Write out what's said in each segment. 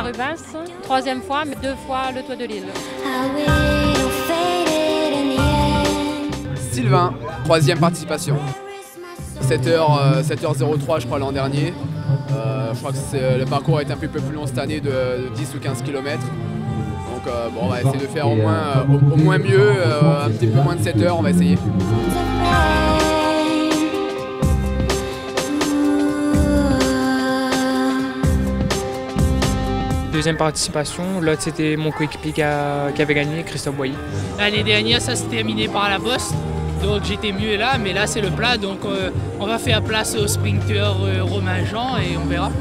à Rubens, 3e fois, mais 2 fois le Tour de Lille. Sylvain, 3e participation. 7h03 je crois l'an dernier. Je crois que le parcours est un peu plus long cette année de 10 ou 15 km. Donc bon, on va essayer de faire au moins mieux, un petit peu moins de 7 heures, on va essayer. Deuxième participation, l'autre c'était mon coéquipier qui avait gagné, Christophe Boilly. L'année dernière ça s'est terminé par la bosse, donc j'étais mieux là, mais là c'est le plat, donc on va faire place au sprinter Romain Jean et on verra.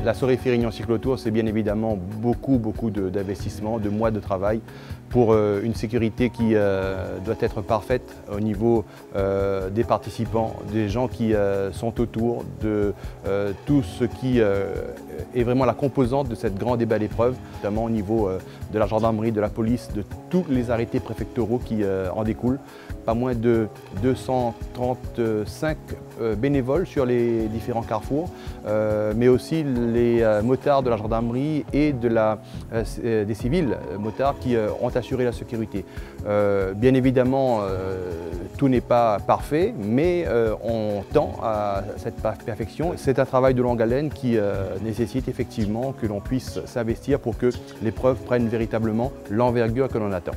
La Sorey-Férignan Cyclotour, c'est bien évidemment beaucoup d'investissement, de mois de travail pour une sécurité qui doit être parfaite au niveau des participants, des gens qui sont autour, de tout ce qui est vraiment la composante de cette grande et belle épreuve, notamment au niveau de la gendarmerie, de la police, de tous les arrêtés préfectoraux qui en découlent. Pas moins de 235 bénévoles sur les différents carrefours, mais aussi les motards de la gendarmerie et des civils motards qui ont assuré la sécurité. Bien évidemment, tout n'est pas parfait, mais on tend à cette perfection. C'est un travail de longue haleine qui nécessite effectivement que l'on puisse s'investir pour que l'épreuve prenne véritablement l'envergure que l'on attend.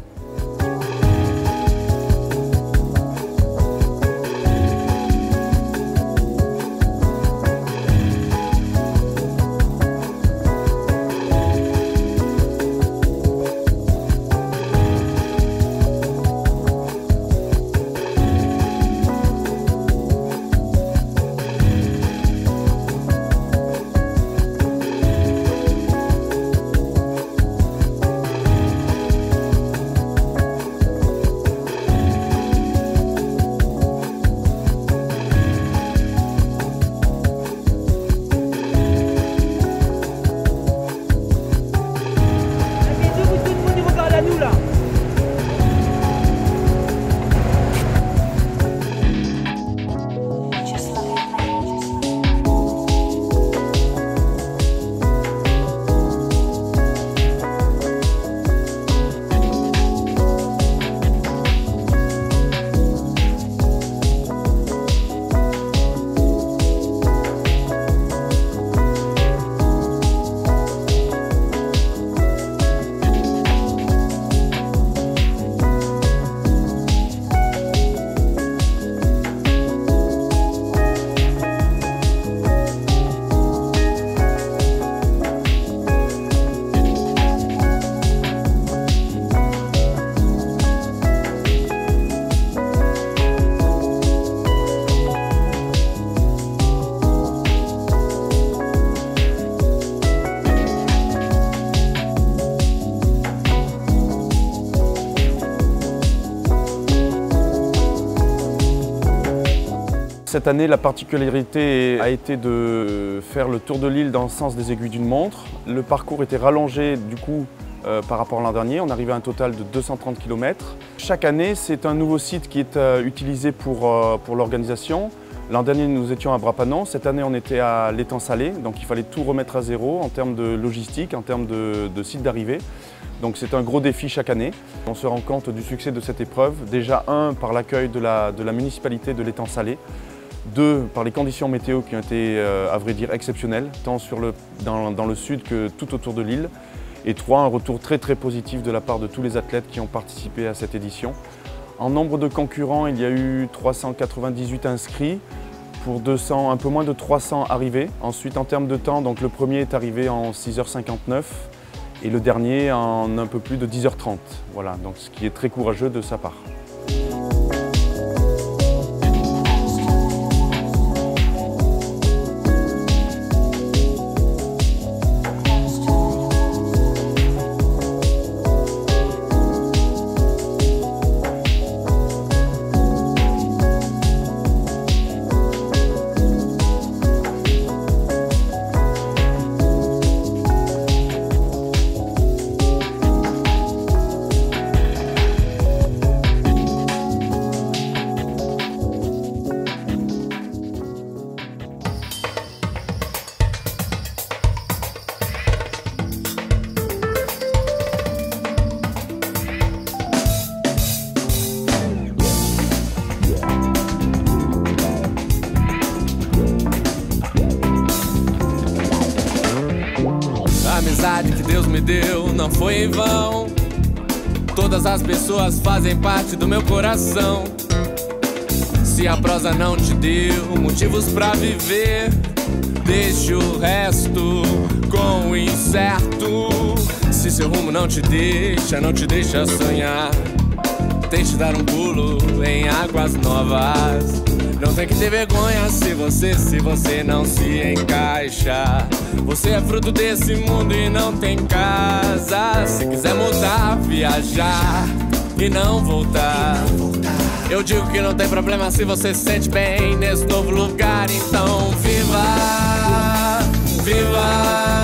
Cette année, la particularité a été de faire le Tour de Lille dans le sens des aiguilles d'une montre. Le parcours était rallongé du coup par rapport à l'an dernier. On arrivait à un total de 230 km. Chaque année, c'est un nouveau site qui est utilisé pour l'organisation. L'an dernier, nous étions à Brapanon. Cette année, on était à l'étang Salé. Donc il fallait tout remettre à zéro en termes de logistique, en termes de site d'arrivée. Donc c'est un gros défi chaque année. On se rend compte du succès de cette épreuve. Déjà, par l'accueil de la municipalité de l'étang Salé. 2, par les conditions météo qui ont été, à vrai dire, exceptionnelles, tant dans le sud que tout autour de l'île. Et 3, un retour très positif de la part de tous les athlètes qui ont participé à cette édition. En nombre de concurrents, il y a eu 398 inscrits pour un peu moins de 300 arrivés. Ensuite, en termes de temps, donc le premier est arrivé en 6h59 et le dernier en un peu plus de 10h30. Voilà, donc ce qui est très courageux de sa part. A amizade que Deus me deu não foi em vão. Todas as pessoas fazem parte do meu coração. Se a prosa não te deu motivos pra viver, deixe o resto com o incerto. Se seu rumo não te deixa sonhar, tente dar um pulo em águas novas. Não tem que ter vergonha se você não se encaixa. Você é fruto desse mundo e não tem casa. Se quiser mudar, viajar e não voltar, eu digo que não tem problema se você se sente bem nesse novo lugar. Então viva, viva.